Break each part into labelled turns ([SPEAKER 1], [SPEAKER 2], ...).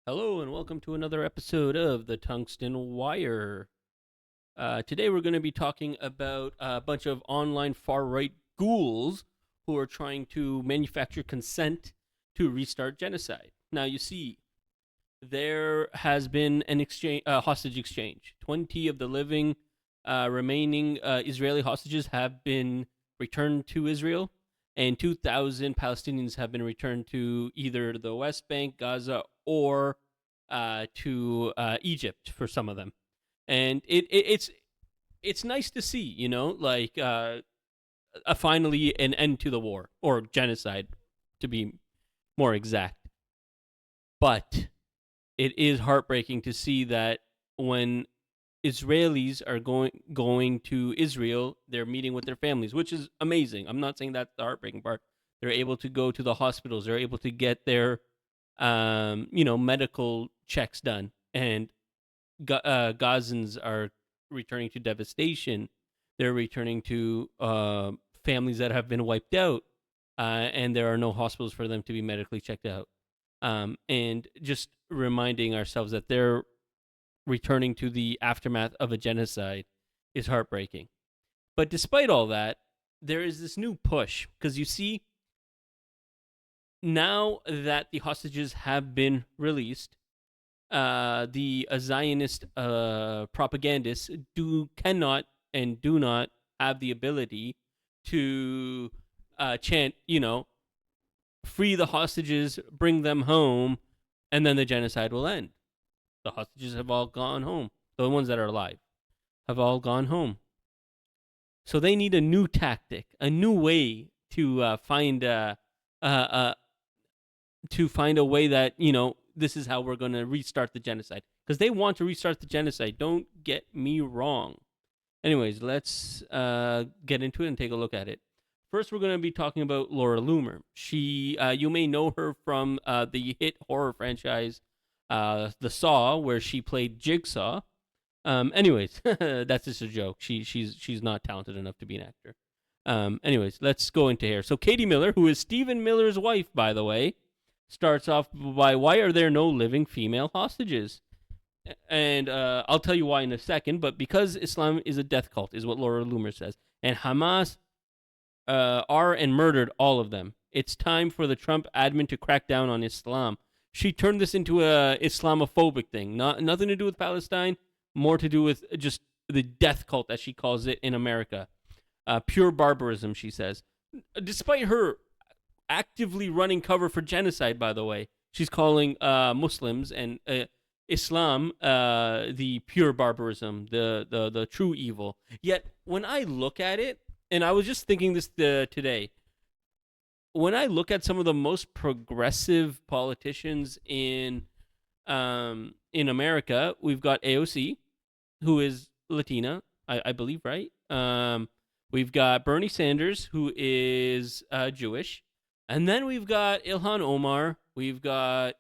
[SPEAKER 1] Hello and welcome to another episode of the Tungsten Wire. Today we're going to be talking about a bunch of online far right ghouls who are trying to manufacture consent to restart genocide. Now, you see, there has been an hostage exchange. 20 of the living remaining Israeli hostages have been returned to Israel, and 2,000 Palestinians have been returned to either the West Bank, Gaza, or to Egypt for some of them. And it's nice to see, finally an end to the war or genocide, to be more exact. But it is heartbreaking to see that when Israelis are going to Israel, they're meeting with their families, which is amazing. I'm not saying that's the heartbreaking part. They're able to go to the hospitals. They're able to get their, medical checks done, and Gazans are returning to devastation. They're returning to families that have been wiped out, and there are no hospitals for them to be medically checked out. And just reminding ourselves that they're returning to the aftermath of a genocide is heartbreaking. But despite all that, there is this new push because you see, now that the hostages have been released, the Zionist propagandists cannot and do not have the ability to chant, free the hostages, bring them home, and then the genocide will end. The hostages have all gone home. The ones that are alive have all gone home. So they need a new tactic, a new way to find to find a way that this is how we're going to restart the genocide, because they want to restart the genocide. Don't get me wrong. Anyways, let's get into it and take a look at it. First, we're going to be talking about Laura Loomer. She, you may know her from the hit horror franchise, The Saw, where she played Jigsaw. Anyways, that's just a joke. She's not talented enough to be an actor. Anyways, let's go into here. So Katie Miller, who is Stephen Miller's wife, by the way, starts off by, why are there no living female hostages? And I'll tell you why in a second, but because Islam is a death cult, is what Laura Loomer says. And Hamas are and murdered all of them. It's time for the Trump admin to crack down on Islam. She turned this into a Islamophobic thing. Nothing to do with Palestine, more to do with just the death cult, as she calls it in America. Pure barbarism, she says. Despite her actively running cover for genocide, by the way, she's calling Muslims and Islam the pure barbarism, the true evil. Yet when I look at it, and I was just thinking this today, when I look at some of the most progressive politicians in America, we've got AOC, who is Latina, I believe, right? We've got Bernie Sanders, who is Jewish, and then we've got Ilhan Omar, we've got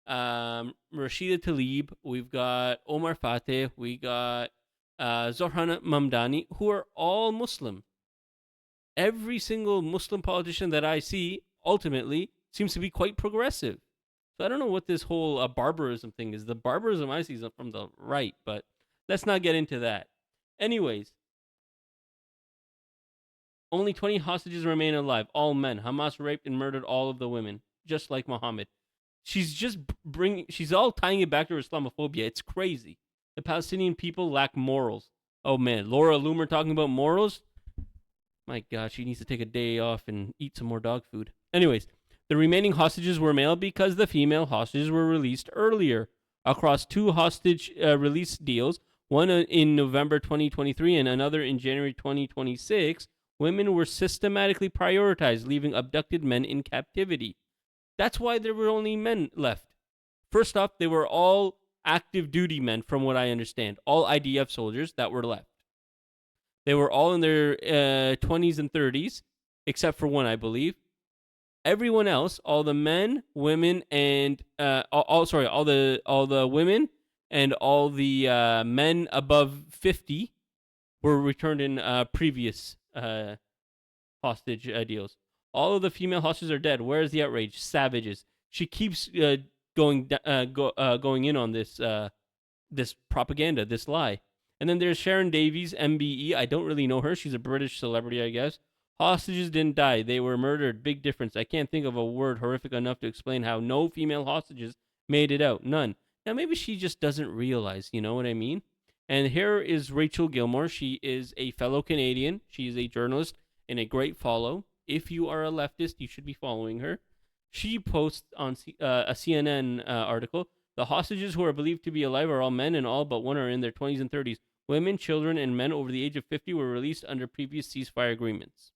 [SPEAKER 1] Rashida Tlaib, we've got Omar Fateh, we got Zohran Mamdani, who are all Muslim. Every single Muslim politician that I see ultimately seems to be quite progressive. So I don't know what this whole barbarism thing is. The barbarism I see is from the right, but let's not get into that. Anyways, only 20 hostages remain alive, all men. Hamas raped and murdered all of the women, just like Muhammad. She's all tying it back to Islamophobia. It's crazy. The Palestinian people lack morals. Oh man, Laura Loomer talking about morals? My God, she needs to take a day off and eat some more dog food. Anyways, the remaining hostages were male because the female hostages were released earlier across two hostage release deals, one in November 2023 and another in January 2026. Women were systematically prioritized, leaving abducted men in captivity. That's why there were only men left. First off, they were all active duty men, from what I understand, all IDF soldiers that were left. They were all in their 20s and 30s, except for one, I believe. Everyone else, all the men, women, and all the women and all the men above 50 were returned in previous hostage deals. All of the female hostages are dead. Where is the outrage? Savages. She keeps going in on this propaganda, this lie. And then there's Sharon Davies, MBE. I don't really know her. She's a British celebrity, I guess. Hostages didn't die. They were murdered. Big difference. I can't think of a word horrific enough to explain how no female hostages made it out. None. Now, maybe she just doesn't realize, you know what I mean? And here is Rachel Gilmore. She is a fellow Canadian. She is a journalist and a great follow. If you are a leftist, you should be following her. She posts on a CNN article. The hostages who are believed to be alive are all men, and all but one are in their 20s and 30s. Women, children, and men over the age of 50 were released under previous ceasefire agreements.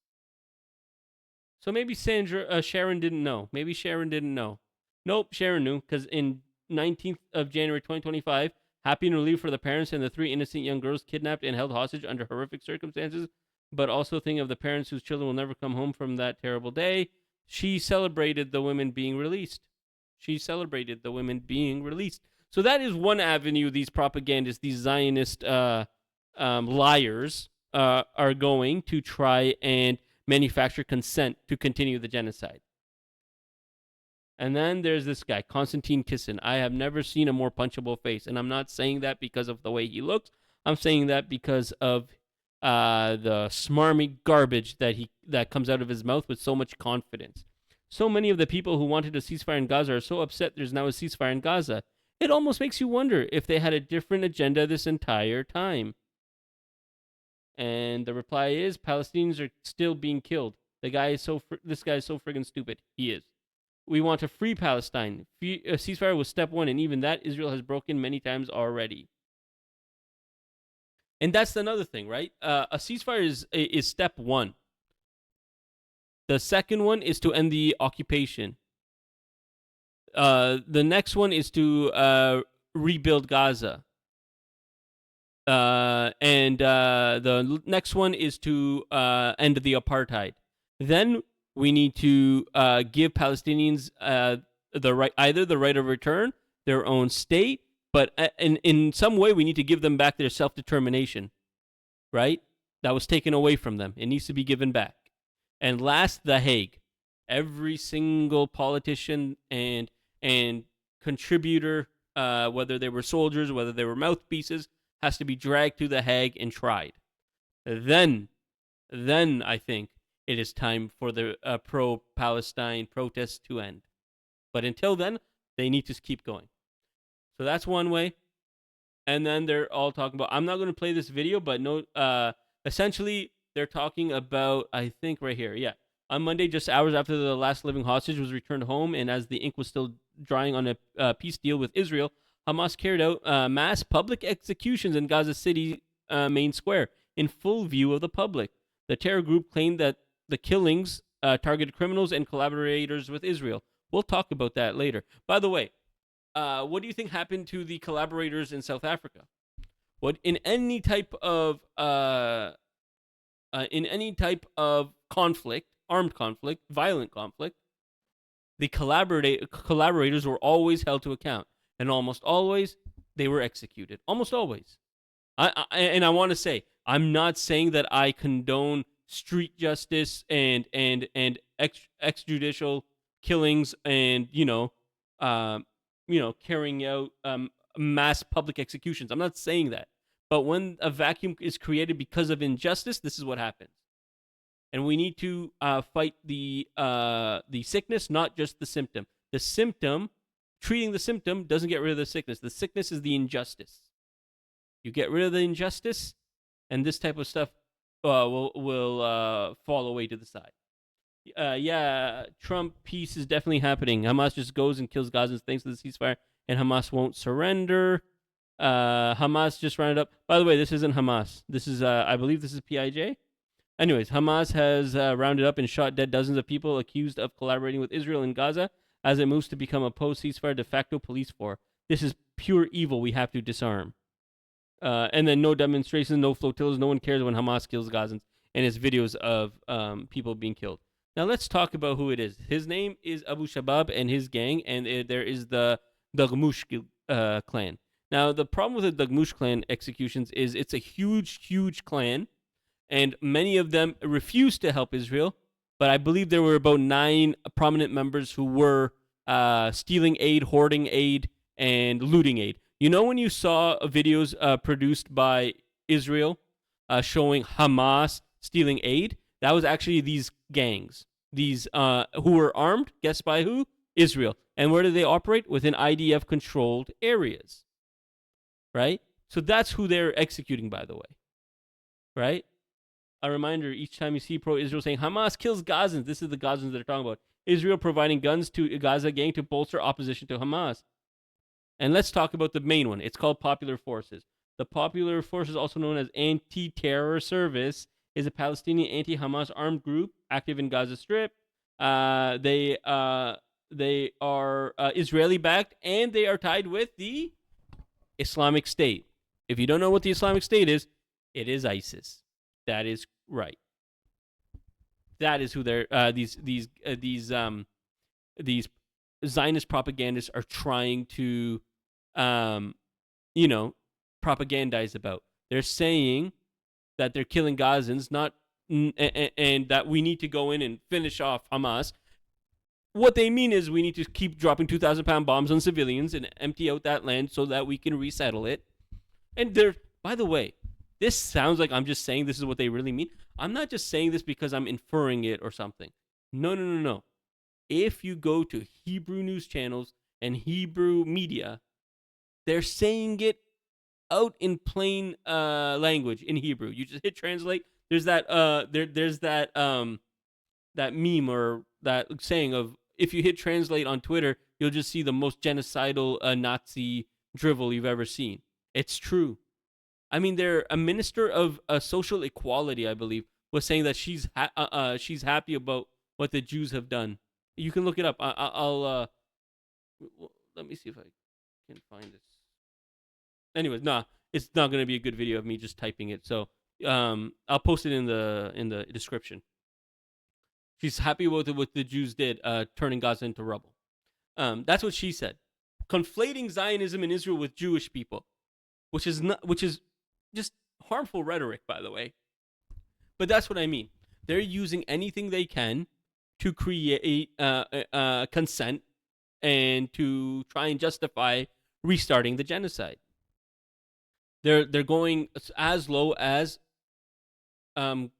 [SPEAKER 1] So maybe Sharon didn't know. Maybe Sharon didn't know. Nope, Sharon knew, because in 19th of January 2025, happy and relief for the parents and the 3 innocent young girls kidnapped and held hostage under horrific circumstances, but also think of the parents whose children will never come home from that terrible day. She celebrated the women being released. So that is one avenue these propagandists, these Zionist liars, are going to try and manufacture consent to continue the genocide. And then there's this guy, Konstantin Kisin. I have never seen a more punchable face. And I'm not saying that because of the way he looks. I'm saying that because of the smarmy garbage that comes out of his mouth with so much confidence. So many of the people who wanted a ceasefire in Gaza are so upset there's now a ceasefire in Gaza. It almost makes you wonder if they had a different agenda this entire time. And the reply is Palestinians are still being killed. This guy is so friggin' stupid. He is. We want to free Palestine. A ceasefire was step 1, and even that Israel has broken many times already. And that's another thing, right? A ceasefire is step 1. The second one is to end the occupation. The next one is to rebuild Gaza. And the next one is to end the apartheid. Then we need to give Palestinians the right, either the right of return, their own state, but in some way we need to give them back their self-determination, right? That was taken away from them. It needs to be given back. And last, The Hague. Every single politician and contributor, whether they were soldiers, whether they were mouthpieces, has to be dragged to The Hague and tried. Then I think it is time for the pro-Palestine protests to end. But until then, they need to keep going. So that's one way. And then they're all talking about, I'm not going to play this video, but essentially they're talking about, I think right here, yeah. On Monday, just hours after the last living hostage was returned home, and as the ink was still drying on a peace deal with Israel, Hamas carried out mass public executions in Gaza City main square in full view of the public. The terror group claimed that the killings targeted criminals and collaborators with Israel. We'll talk about that later. By the way, what do you think happened to the collaborators in South Africa? What in any type of conflict, armed conflict, violent conflict, the collaborators were always held to account, and almost always they were executed. Almost always. I want to say, I'm not saying that I condone street justice and extrajudicial killings and carrying out mass public executions. I'm not saying that. But when a vacuum is created because of injustice, this is what happens. And we need to fight the sickness, not just the symptom. The symptom, treating the symptom doesn't get rid of the sickness. The sickness is the injustice. You get rid of the injustice, and this type of stuff will fall away to the side. Yeah, Trump peace is definitely happening. Hamas just goes and kills Gazans thanks to the ceasefire, and Hamas won't surrender. Hamas just rounded up. By the way, this isn't Hamas. This is, I believe this is PIJ. Anyways, Hamas has rounded up and shot dead dozens of people accused of collaborating with Israel in Gaza as it moves to become a post-ceasefire de facto police force. This is pure evil we have to disarm. And then no demonstrations, no flotillas, no one cares when Hamas kills Gazans, and it's videos of people being killed. Now let's talk about who it is. His name is Abu Shabab and his gang, and there is the Daghmoush clan. Now the problem with the Daghmoush clan executions is it's a huge, huge clan, and many of them refused to help Israel, but I believe there were about 9 prominent members who were stealing aid, hoarding aid, and looting aid. You know when you saw videos produced by Israel showing Hamas stealing aid? That was actually these gangs. These who were armed, guess by who? Israel. And where do they operate? Within IDF controlled areas. Right? So that's who they're executing, by the way. Right? A reminder, each time you see pro-Israel saying Hamas kills Gazans, this is the Gazans they're talking about. Israel providing guns to Gaza gang to bolster opposition to Hamas. And let's talk about the main one. It's called Popular Forces. The Popular Forces, also known as Anti-Terror Service, is a Palestinian anti-Hamas armed group active in Gaza Strip. They are Israeli-backed, and they are tied with the Islamic State. If you don't know what the Islamic State is, it is ISIS. That is right. That is who they're these Zionist propagandists are trying to propagandize about. They're saying that they're killing Gazans, not and that we need to go in and finish off Hamas. What they mean is we need to keep dropping 2,000-pound bombs on civilians and empty out that land so that we can resettle it. And they're, by the way, this sounds like I'm just saying this is what they really mean. I'm not just saying this because I'm inferring it or something. No. If you go to Hebrew news channels and Hebrew media, they're saying it out in plain language in Hebrew. You just hit translate. There's that that meme or that saying of if you hit translate on Twitter, you'll just see the most genocidal Nazi drivel you've ever seen. It's true. I mean, they're a minister of social equality, I believe, was saying that she's happy about what the Jews have done. You can look it up. I'll let me see if I can find this. Anyways, it's not gonna be a good video of me just typing it. So I'll post it in the description. She's happy with what the Jews did, turning Gaza into rubble. That's what she said. Conflating Zionism in Israel with Jewish people, which is just harmful rhetoric, by the way. But that's what I mean. They're using anything they can to create consent and to try and justify restarting the genocide. They're going as low as trying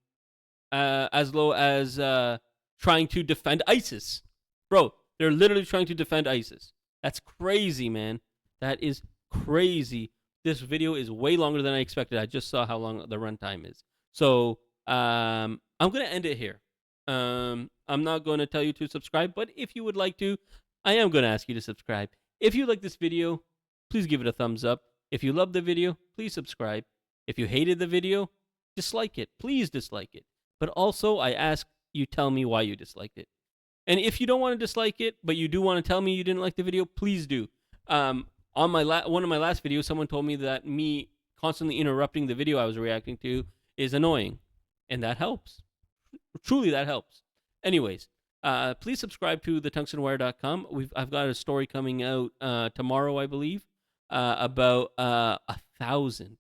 [SPEAKER 1] to defend ISIS. Bro, they're literally trying to defend ISIS. That's crazy, man. That is crazy. This video is way longer than I expected. I just saw how long the runtime is. So I'm going to end it here. I'm not going to tell you to subscribe, but if you would like to, I am going to ask you to subscribe. If you like this video, please give it a thumbs up. If you love the video, please subscribe. If you hated the video, dislike it. Please dislike it. But also, I ask you tell me why you disliked it. And if you don't want to dislike it, but you do want to tell me you didn't like the video, please do. On one of my last videos, someone told me that me constantly interrupting the video I was reacting to is annoying. And that helps. Truly, that helps. Anyways, please subscribe to thetungstenwire.com. I've got a story coming out tomorrow, I believe, about 1,000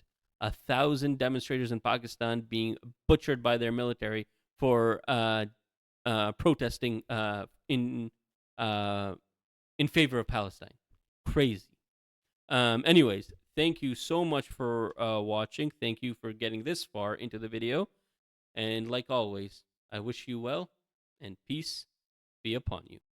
[SPEAKER 1] demonstrators in Pakistan being butchered by their military for protesting in favor of Palestine. Crazy. Anyways, thank you so much for watching. Thank you for getting this far into the video. And like always, I wish you well, and peace be upon you.